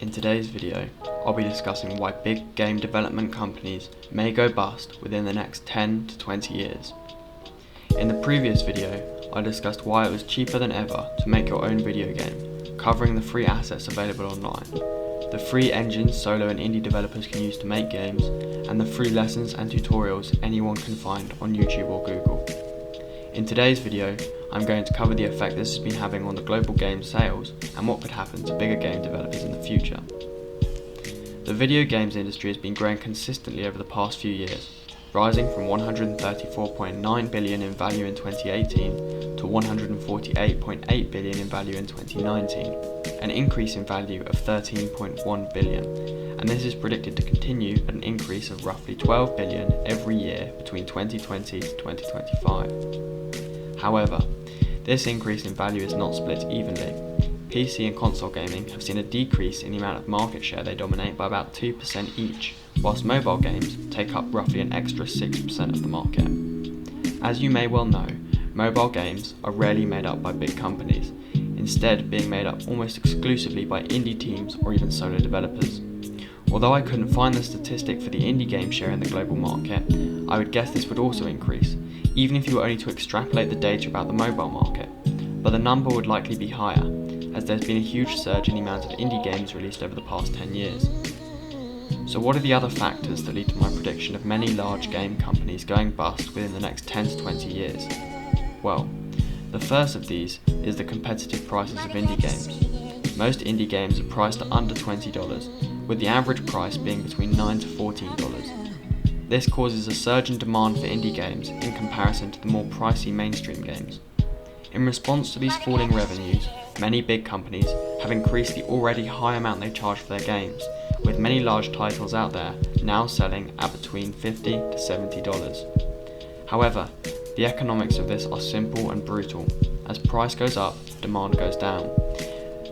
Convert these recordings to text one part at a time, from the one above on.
In today's video, I'll be discussing why big game development companies may go bust within the next 10 to 20 years. In the previous video, I discussed why it was cheaper than ever to make your own video game, covering the free assets available online, the free engines solo and indie developers can use to make games, and the free lessons and tutorials anyone can find on YouTube or Google. In today's video, I'm going to cover the effect this has been having on the global game sales and what could happen to bigger game developers in the future. The video games industry has been growing consistently over the past few years, rising from $134.9 billion in value in 2018 to $148.8 billion in value in 2019, an increase in value of $13.1 billion, and this is predicted to continue at an increase of roughly $12 billion every year between 2020 to 2025. However, this increase in value is not split evenly. PC and console gaming have seen a decrease in the amount of market share they dominate by about 2% each, whilst mobile games take up roughly an extra 6% of the market. As you may well know, mobile games are rarely made up by big companies, instead being made up almost exclusively by indie teams or even solo developers. Although I couldn't find the statistic for the indie game share in the global market, I would guess this would also increase, even if you were only to extrapolate the data about the mobile market, but the number would likely be higher, as there's been a huge surge in the amount of indie games released over the past 10 years. So what are the other factors that lead to my prediction of many large game companies going bust within the next 10 to 20 years? Well, the first of these is the competitive prices of indie games. Most indie games are priced at under $20, with the average price being between $9 to $14. This causes a surge in demand for indie games in comparison to the more pricey mainstream games. In response to these falling revenues, many big companies have increased the already high amount they charge for their games, with many large titles out there now selling at between $50 to $70. However, the economics of this are simple and brutal. As price goes up, demand goes down.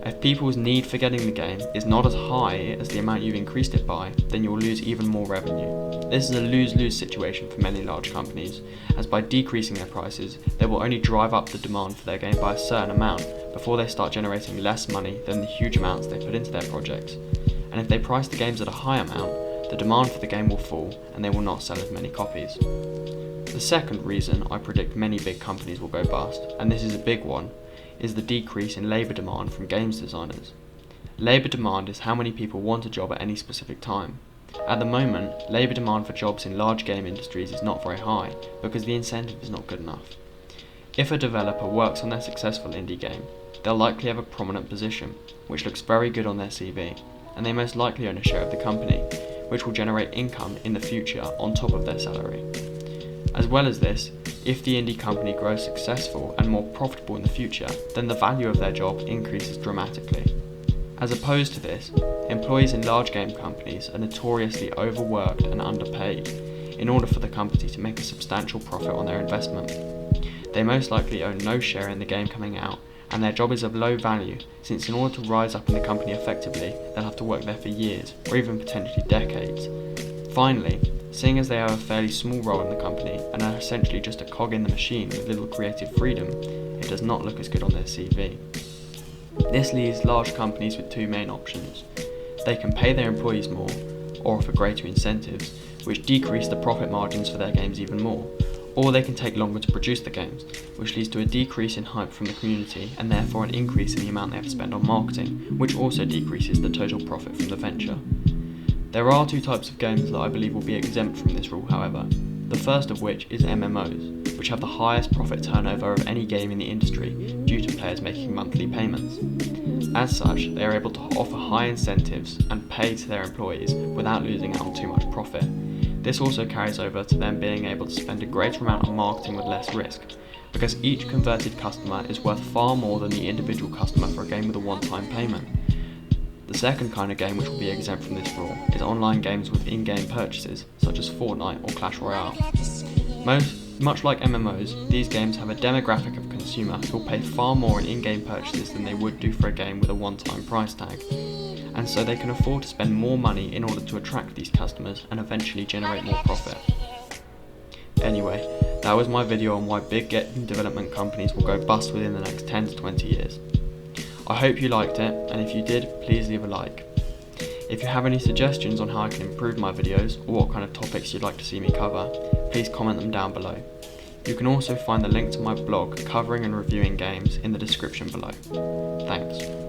If people's need for getting the game is not as high as the amount you've increased it by, then you'll lose even more revenue. This is a lose-lose situation for many large companies, as by decreasing their prices, they will only drive up the demand for their game by a certain amount before they start generating less money than the huge amounts they put into their projects. And if they price the games at a high amount, the demand for the game will fall and they will not sell as many copies. The second reason I predict many big companies will go bust, and this is a big one, is the decrease in labour demand from games designers. Labour demand is how many people want a job at any specific time. At the moment, labour demand for jobs in large game industries is not very high because the incentive is not good enough. If a developer works on their successful indie game, they'll likely have a prominent position, which looks very good on their CV, and they most likely own a share of the company, which will generate income in the future on top of their salary. As well as this, if the indie company grows successful and more profitable in the future, then the value of their job increases dramatically. As opposed to this, employees in large game companies are notoriously overworked and underpaid in order for the company to make a substantial profit on their investment. They most likely own no share in the game coming out, and their job is of low value, since in order to rise up in the company effectively, they'll have to work there for years, or even potentially decades. Finally, seeing as they have a fairly small role in the company and are essentially just a cog in the machine with little creative freedom, it does not look as good on their CV. This leaves large companies with two main options. They can pay their employees more, or offer greater incentives, which decrease the profit margins for their games even more, or they can take longer to produce the games, which leads to a decrease in hype from the community and therefore an increase in the amount they have to spend on marketing, which also decreases the total profit from the venture. There are two types of games that I believe will be exempt from this rule, however, the first of which is MMOs, which have the highest profit turnover of any game in the industry due to players making monthly payments. As such, they are able to offer high incentives and pay to their employees without losing out on too much profit. This also carries over to them being able to spend a greater amount on marketing with less risk, because each converted customer is worth far more than the individual customer for a game with a one-time payment. The second kind of game which will be exempt from this rule is online games with in-game purchases, such as Fortnite or Clash Royale. Much like MMOs, these games have a demographic of consumer who will pay far more in in-game purchases than they would do for a game with a one-time price tag, and so they can afford to spend more money in order to attract these customers and eventually generate more profit. Anyway, that was my video on why big game development companies will go bust within the next 10 to 20 years. I hope you liked it, and if you did, please leave a like. If you have any suggestions on how I can improve my videos or what kind of topics you'd like to see me cover, please comment them down below. You can also find the link to my blog covering and reviewing games in the description below. Thanks.